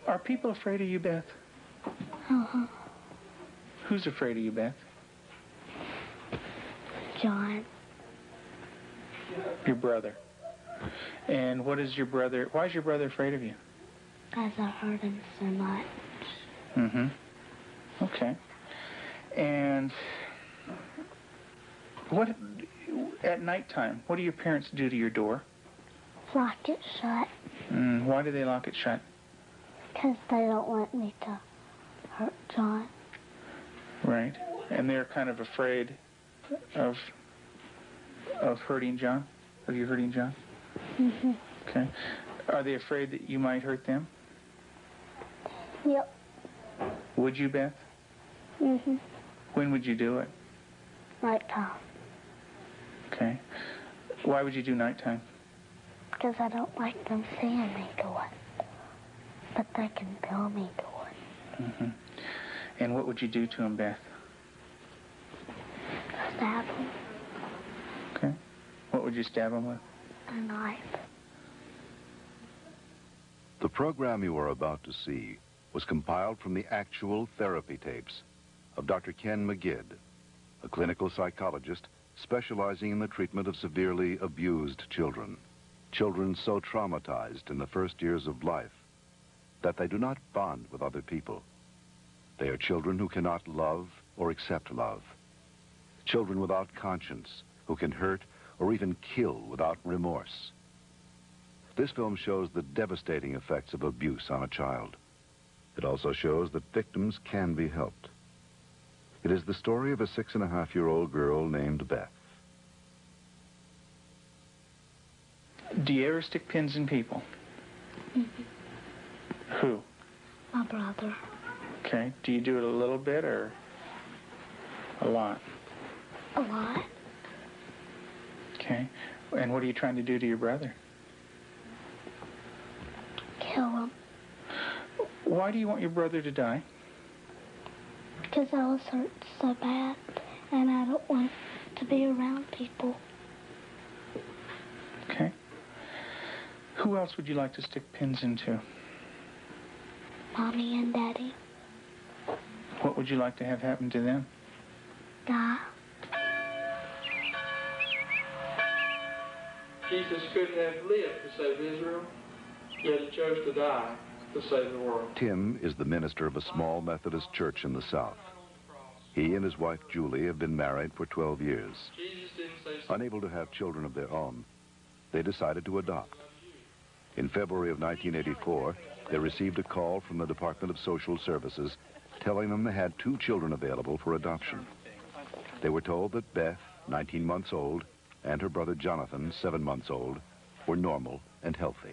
Are people afraid of you, Beth? Uh-huh. Who's afraid of you, Beth? John. Your brother. And what is your brother, why is your brother afraid of you? Because I hurt him so much. Mm-hmm. Okay. And what, at nighttime, what do your parents do to your door? Lock it shut. Why do they lock it shut? Because they don't want me to hurt John. Right. And they're kind of afraid of hurting John? Of you hurting John? Mm-hmm. Okay. Are they afraid that you might hurt them? Yep. Would you, Beth? Mm-hmm. When would you do it? Nighttime. Okay. Why would you do nighttime? Because I don't like them seeing me do it. But they can feel me do it. Mm-hmm. And what would you do to them, Beth? Stab them. Okay. What would you stab them with? A knife. The program you are about to see was compiled from the actual therapy tapes of Dr. Ken McGidd, a clinical psychologist specializing in the treatment of severely abused children. Children so traumatized in the first years of life that they do not bond with other people. They are children who cannot love or accept love. Children without conscience who can hurt or even kill without remorse. This film shows the devastating effects of abuse on a child. It also shows that victims can be helped. It is the story of a 6.5-year-old girl named Beth. Do you ever stick pins in people? Mm-hmm. Who? My brother. Okay. Do you do it a little bit or a lot? A lot. Okay. And what are you trying to do to your brother? Kill him. Why do you want your brother to die? Because I was hurt so bad, and I don't want to be around people. Okay. Who else would you like to stick pins into? Mommy and Daddy. What would you like to have happen to them? Die. Jesus couldn't have lived to save Israel, yet he chose to die to save the world. Tim is the minister of a small Methodist church in the South. He and his wife Julie have been married for 12 years. Jesus didn't say so. Unable to have children of their own, they decided to adopt. In February of 1984, they received a call from the Department of Social Services telling them they had 2 children available for adoption. They were told that Beth, 19 months old, and her brother Jonathan, 7 months old, were normal and healthy.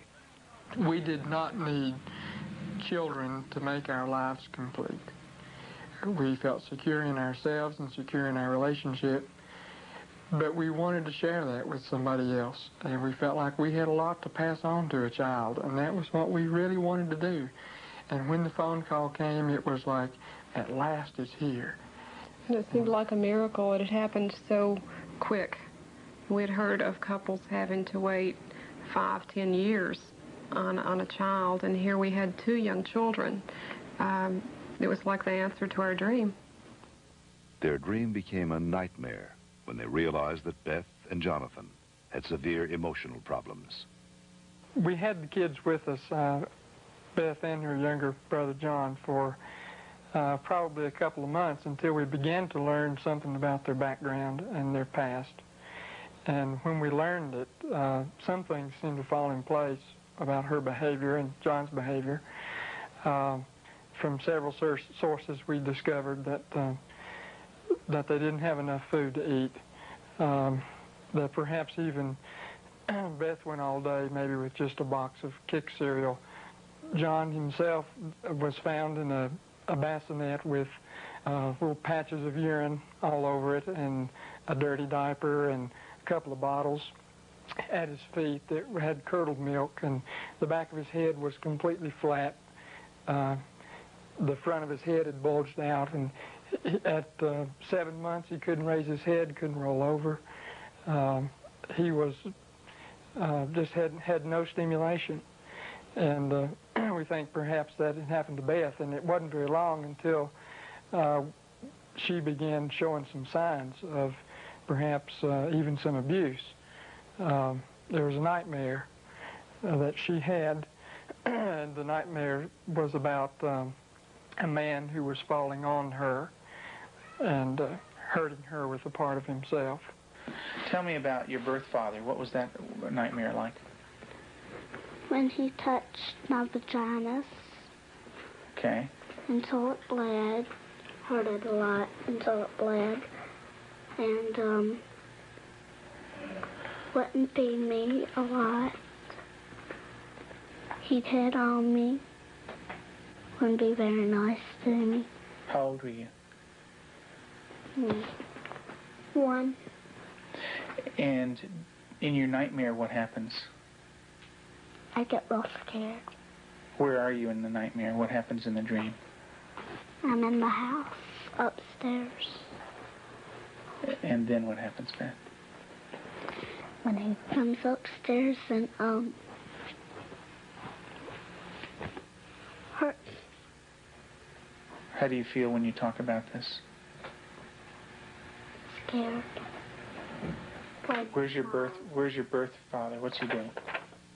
We did not need children to make our lives complete. We felt secure in ourselves and secure in our relationship, but we wanted to share that with somebody else, and we felt like we had a lot to pass on to a child, and that was what we really wanted to do. And when the phone call came, it was like, at last it's here. And it seemed like a miracle. It had happened so quick. We had heard of couples having to wait 5, 10 years on a child, and here we had 2 young children. It was like the answer to our dream. Their dream became a nightmare when they realized that Beth and Jonathan had severe emotional problems. We had the kids with us, Beth and her younger brother John, for probably a couple of months until we began to learn something about their background and their past. And when we learned it, some things seemed to fall in place about her behavior and John's behavior. From several sources, we discovered that that they didn't have enough food to eat. That perhaps even Beth went all day maybe with just a box of Kick cereal. John himself was found in a bassinet with little patches of urine all over it and a dirty diaper and a couple of bottles at his feet that had curdled milk, and the back of his head was completely flat. The front of his head had bulged out, and at 7 months he couldn't raise his head, couldn't roll over. He was just had no stimulation, and we think perhaps that it happened to Beth, and it wasn't very long until she began showing some signs of perhaps even some abuse. There was a nightmare that she had, and the nightmare was about a man who was falling on her and hurting her with a part of himself. Tell me about your birth father. What was that nightmare like? When he touched my vaginas Okay. until it bled, hurt it a lot until it bled, and wouldn't feed me a lot. He'd hit on me, wouldn't be very nice to me. How old were you? 1. And in your nightmare, what happens? I get real scared. Where are you in the nightmare? What happens in the dream? I'm in the house, upstairs. And then what happens, Beth? When he comes upstairs and, hurt. How do you feel when you talk about this? Scared. Where's your birth father? What's he doing?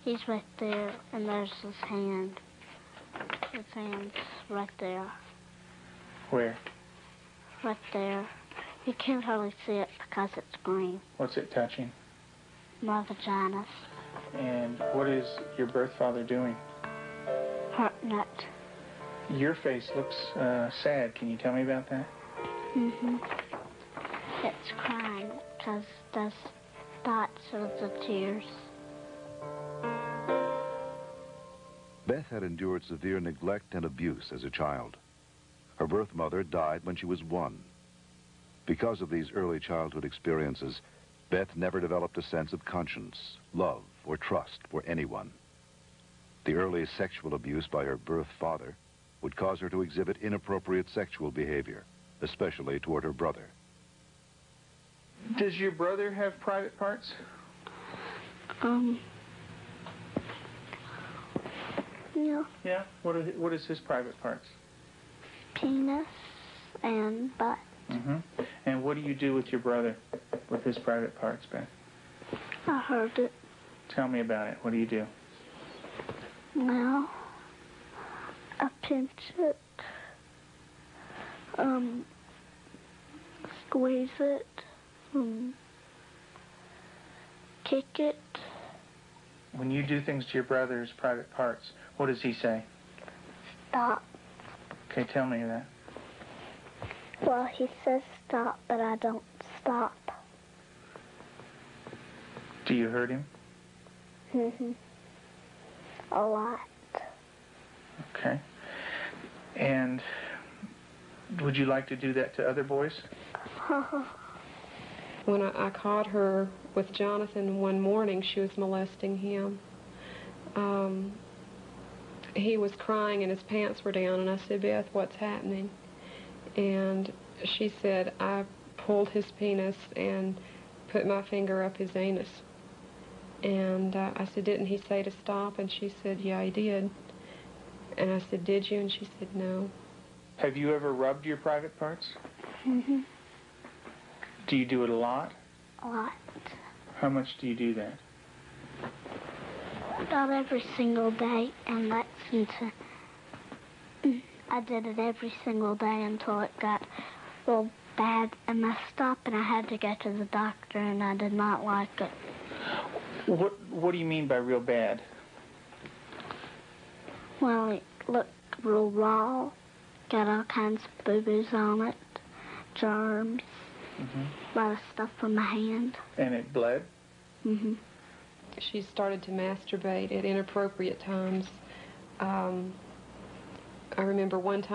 He's right there, and there's his hand. His hand's right there. Where? Right there. You can't hardly see it because it's green. What's it touching? My vaginas. And what is your birth father doing? Hurting it. Your face looks sad. Can you tell me about that? It's crying because there's dots of the tears. Beth had endured severe neglect and abuse as a child. Her birth mother died when she was 1. Because of these early childhood experiences, Beth never developed a sense of conscience, love, or trust for anyone. The early sexual abuse by her birth father would cause her to exhibit inappropriate sexual behavior, especially toward her brother. Does your brother have private parts? Yeah. Yeah. What is his private parts? Penis and butt. And what do you do with your brother with his private parts, Beth? I heard it. Tell me about it. What do you do? Well, I pinch it. Squeeze it. Kick it. When you do things to your brother's private parts, what does he say? Stop. Okay, tell me that. Well, he says stop, but I don't stop. Do you hurt him? A lot. Okay. And would you like to do that to other boys? When I caught her with Jonathan one morning, she was molesting him. He was crying and his pants were down, and I said, Beth, what's happening? And she said, I pulled his penis and put my finger up his anus. And I said, didn't he say to stop? And she said, yeah, he did. And I said, did you? And she said, no. Have you ever rubbed your private parts? Do you do it a lot? A lot. How much do you do that? Not every single day, and that's until I did it every single day until it got real bad and messed up, and I had to go to the doctor, and I did not like it. What do you mean by real bad? Well, it looked real raw, got all kinds of boo-boos on it, germs, a lot of stuff from my hand. And it bled? She started to masturbate at inappropriate times. I remember one time